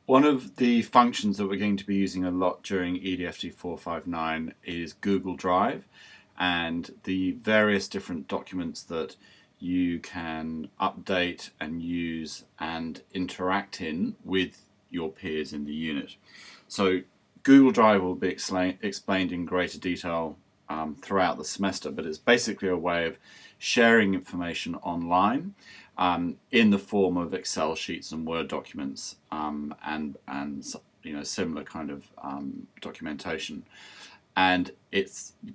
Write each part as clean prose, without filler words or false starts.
One of the functions that we're going to be using a lot during EDFT 459 is Google Drive and the various different documents that you can update and use and interact in with your peers in the unit. So Google Drive will be explained in greater detail throughout the semester, but it's basically a way of sharing information online in the form of Excel sheets and Word documents and similar kind of documentation. And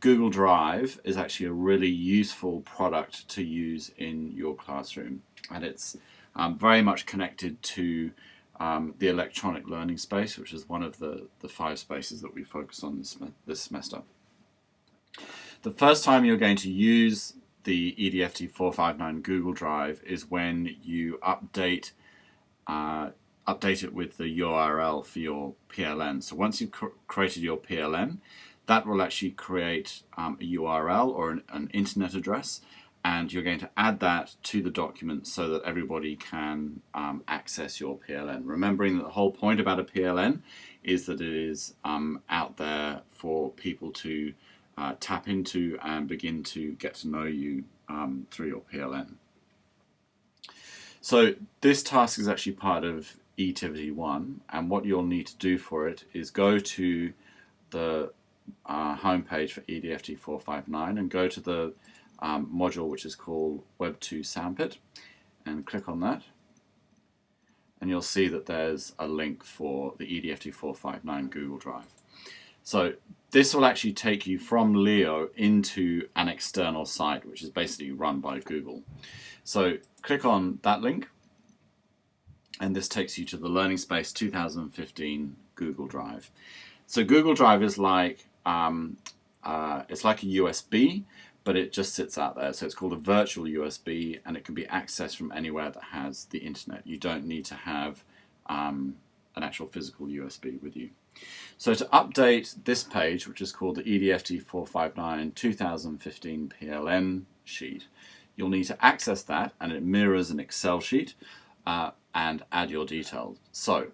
Google Drive is actually a really useful product to use in your classroom, and it's very much connected to the electronic learning space, which is one of the 5 spaces that we focus on this semester. The first time you're going to use the EDFT 459 Google Drive is when you update it with the URL for your PLN. So once you've created your PLN, that will actually create a URL or an internet address, and you're going to add that to the document so that everybody can access your PLN. Remembering that the whole point about a PLN is that it is out there for people to tap into and begin to get to know you through your PLN. So this task is actually part of eTivity 1, and what you'll need to do for it is go to the homepage for EDFT 459 and go to the module which is called Web2 Sandpit and click on that, and you'll see that there's a link for the EDFT 459 Google Drive. So this will actually take you from Leo into an external site which is basically run by Google. So click on that link and this takes you to the Learning Space 2015 Google Drive. So Google Drive is like it's like a USB, but it just sits out there. So it's called a virtual USB, and it can be accessed from anywhere that has the internet. You don't need to have an actual physical USB with you. So to update this page, which is called the EDFT 459 2015 PLN sheet, you'll need to access that, and it mirrors an Excel sheet, and add your details. So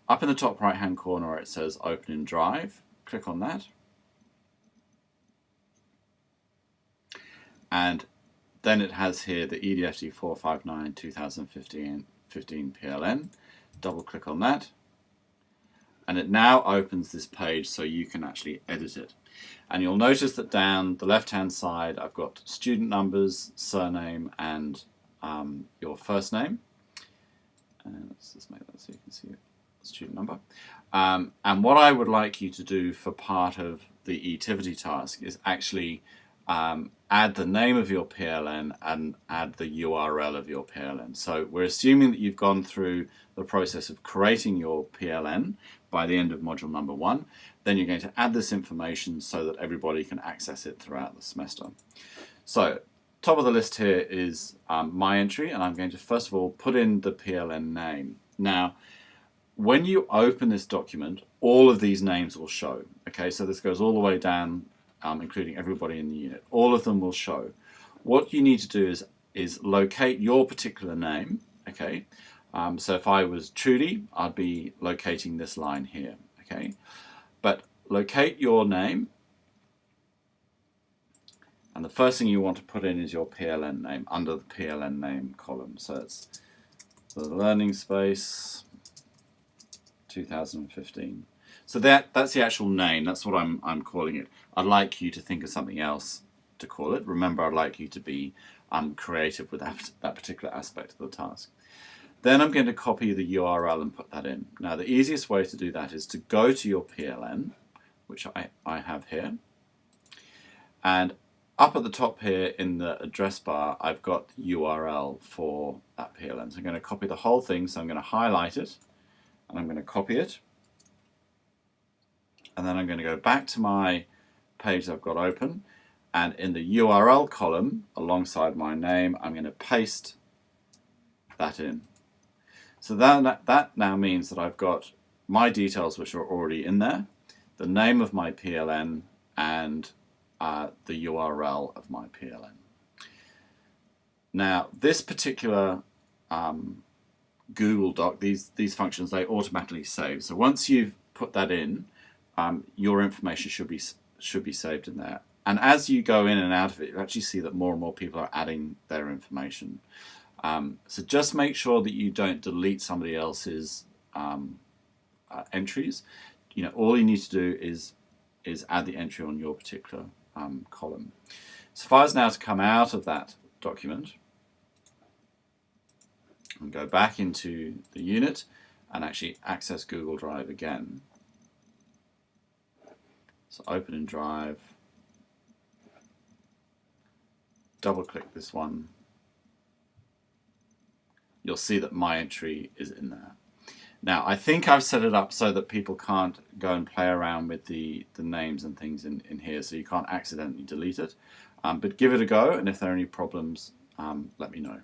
up in the top right hand corner where it says Open in Drive, click on that. And then it has here the EDFT 459 2015 PLN. Double click on that. And it now opens this page so you can actually edit it. And you'll notice that down the left hand side I've got student numbers, surname, and your first name. And let's just make that so you can see it. Student number. And what I would like you to do for part of the eTivity task is actually add the name of your PLN and add the URL of your PLN. So we're assuming that you've gone through the process of creating your PLN by the end of module number 1. Then you're going to add this information so that everybody can access it throughout the semester. So top of the list here is my entry, and I'm going to first of all put in the PLN name. Now, when you open this document, all of these names will show. Okay, so this goes all the way down, including everybody in the unit. All of them will show. What you need to do is locate your particular name. Okay, so if I was Trudy, I'd be locating this line here. Okay, but locate your name, and the first thing you want to put in is your PLN name under the PLN name column. So it's the Learning Space 2015. So that's the actual name. That's what I'm calling it. I'd like you to think of something else to call it. Remember, I'd like you to be creative with that particular aspect of the task. Then I'm going to copy the URL and put that in. Now, the easiest way to do that is to go to your PLN, which I have here, and up at the top here in the address bar, I've got the URL for that PLN. So I'm going to copy the whole thing. So I'm going to highlight it, and I'm going to copy it. And then I'm going to go back to my page that I've got open, and in the URL column alongside my name, I'm going to paste that in. So that now means that I've got my details which are already in there, the name of my PLN, and the URL of my PLN. Now, this particular Google Doc, these functions, they automatically save. So once you've put that in, your information should be saved in there. And as you go in and out of it, you actually see that more and more people are adding their information. So just make sure that you don't delete somebody else's entries. All you need to do is add the entry on your particular column. So if I was now to come out of that document and go back into the unit and actually access Google Drive again. So open in Drive, double click this one, you'll see that my entry is in there. Now I think I've set it up so that people can't go and play around with the names and things in here, so you can't accidentally delete it. But give it a go, and if there are any problems, let me know.